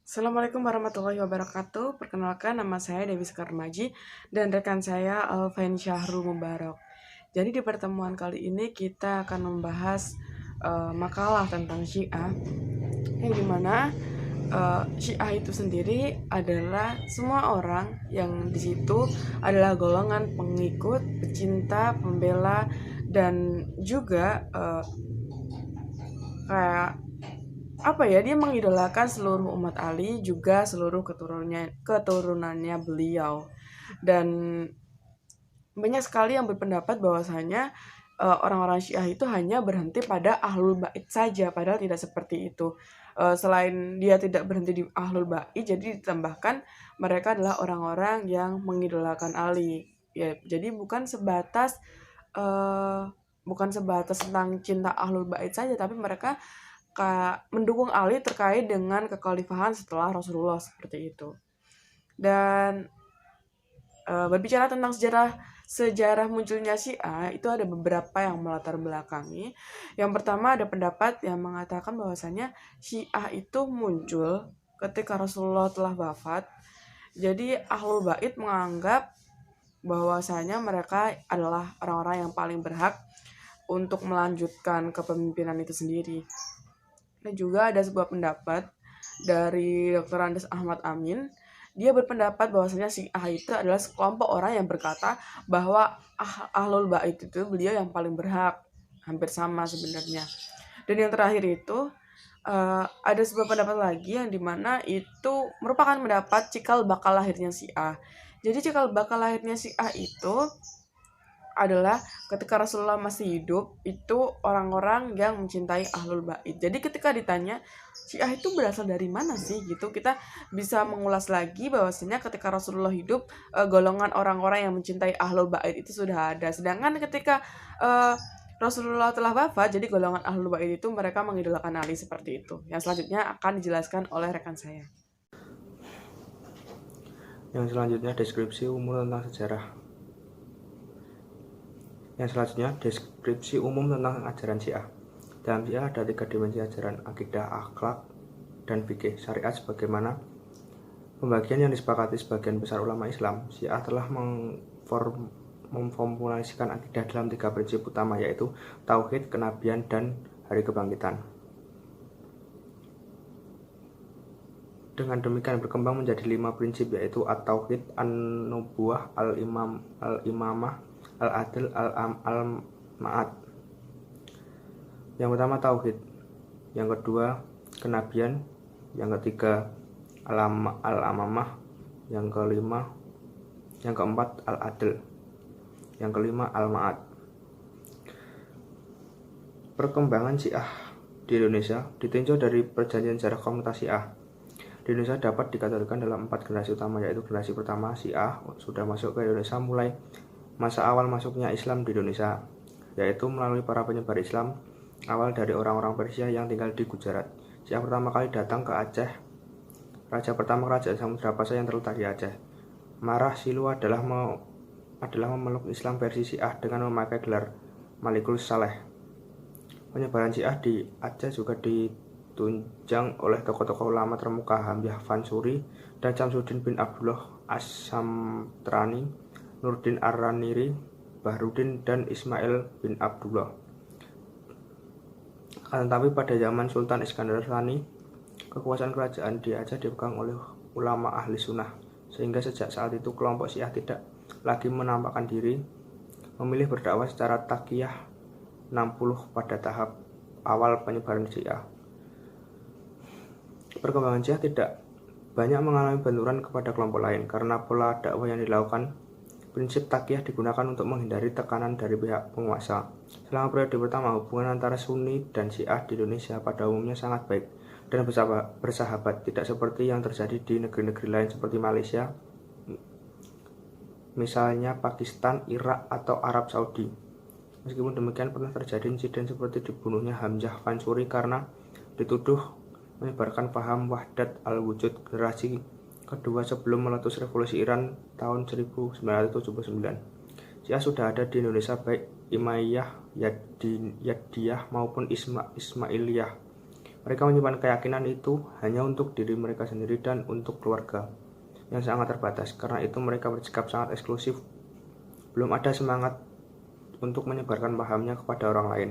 Assalamualaikum warahmatullahi wabarakatuh. Perkenalkan, nama saya Dewi Sekarmaji dan rekan saya Alfain Syahrul Mubarak. Jadi di pertemuan kali ini kita akan membahas makalah tentang Syiah, yang dimana Syiah itu sendiri adalah semua orang yang di situ adalah golongan pengikut, pecinta, pembela, dan juga kayak apa ya, dia mengidolakan seluruh umat Ali, juga seluruh keturunannya beliau. Dan banyak sekali yang berpendapat bahwasanya orang-orang Syiah itu hanya berhenti pada Ahlul Bait saja, padahal tidak seperti itu. Selain dia tidak berhenti di Ahlul Bait, jadi ditambahkan mereka adalah orang-orang yang mengidolakan Ali. Ya, jadi uh, bukan sebatas tentang cinta Ahlul Bait saja, tapi mereka mendukung Ali terkait dengan kekhalifahan setelah Rasulullah seperti itu. Dan berbicara tentang sejarah munculnya Syiah, itu ada beberapa yang melatar belakangi. Yang pertama, ada pendapat yang mengatakan bahwasanya Syiah itu muncul ketika Rasulullah telah wafat. Jadi Ahlul Bait menganggap bahwasanya mereka adalah orang-orang yang paling berhak untuk melanjutkan kepemimpinan itu sendiri. Dan juga ada sebuah pendapat dari Dr. Andes Ahmad Amin. Dia berpendapat bahwasanya Syiah itu adalah sekelompok orang yang berkata bahwa Ahlul Bait itu beliau yang paling berhak. Hampir sama sebenarnya. Dan yang terakhir itu ada sebuah pendapat lagi yang dimana itu merupakan pendapat cikal bakal lahirnya Syiah. Jadi cikal bakal lahirnya Syiah itu adalah ketika Rasulullah masih hidup, itu orang-orang yang mencintai Ahlul Bait. Jadi ketika ditanya Syiah itu berasal dari mana sih gitu, kita bisa mengulas lagi bahwasanya ketika Rasulullah hidup, golongan orang-orang yang mencintai Ahlul Bait itu sudah ada. Sedangkan ketika Rasulullah telah wafat, jadi golongan Ahlul Bait itu mereka mengidolakan Ali seperti itu. Yang selanjutnya akan dijelaskan oleh rekan saya. Yang selanjutnya deskripsi umum tentang sejarah. Yang selanjutnya deskripsi umum tentang ajaran Syiah. Dalam Syiah ada 3 dimensi ajaran: akidah, akhlak, dan fikih. Syariat sebagaimana pembagian yang disepakati sebagian besar ulama Islam. Syiah telah memformulasikan akidah dalam 3 prinsip utama, yaitu tauhid, kenabian, dan hari kebangkitan. Dengan demikian berkembang menjadi 5 prinsip, yaitu at-tauhid, an-nubuwah, al-imamah, al-adl, al-ma'ad. Yang pertama tauhid, yang kedua kenabian, yang ketiga al-amamah, yang keempat al-adl, yang kelima al-ma'ad. Perkembangan Syiah di Indonesia ditinjau dari perjanjian sejarah komunitas Syiah. Di Indonesia dapat dikategorikan dalam 4 generasi utama, yaitu generasi pertama Syiah sudah masuk ke Indonesia mulai masa awal masuknya Islam di Indonesia, yaitu melalui para penyebar Islam awal dari orang-orang Persia yang tinggal di Gujarat. Syiah pertama kali datang ke Aceh. Raja pertama kerajaan Samudra Pasar yang terletak di Aceh, Marah Silu, adalah memeluk Islam versi Syiah dengan memakai gelar Malikul Saleh. Penyebaran Syiah di Aceh juga ditunjang oleh tokoh-tokoh ulama termuka Hamzah Fansuri dan Syamsuddin bin Abdullah As-Samtrani, Nurdin Ar-Raniri, Bahrudin, dan Ismail bin Abdullah. Akan tetapi pada zaman Sultan Iskandar Tsani, kekuasaan kerajaan di Aceh dipegang oleh ulama ahli sunnah, sehingga sejak saat itu kelompok Syiah tidak lagi menampakkan diri, memilih berdakwah secara taqiyah 60 pada tahap awal penyebaran Syiah. Perkembangan Syiah tidak banyak mengalami benturan kepada kelompok lain karena pola dakwah yang dilakukan. Prinsip taqiyah digunakan untuk menghindari tekanan dari pihak penguasa. Selama periode pertama, hubungan antara Sunni dan Syiah di Indonesia pada umumnya sangat baik dan bersahabat, tidak seperti yang terjadi di negeri-negeri lain seperti Malaysia, misalnya Pakistan, Irak, atau Arab Saudi. Meskipun demikian, pernah terjadi insiden seperti dibunuhnya Hamzah Fansuri karena dituduh menyebarkan paham wahdat al-wujud generasi kedua sebelum meletus revolusi Iran tahun 1979. Syiah sudah ada di Indonesia, baik Imayyah, Yadiyah maupun Ismailiyah. Mereka menyimpan keyakinan itu hanya untuk diri mereka sendiri dan untuk keluarga yang sangat terbatas. Karena itu mereka bersikap sangat eksklusif. Belum ada semangat untuk menyebarkan pahamnya kepada orang lain.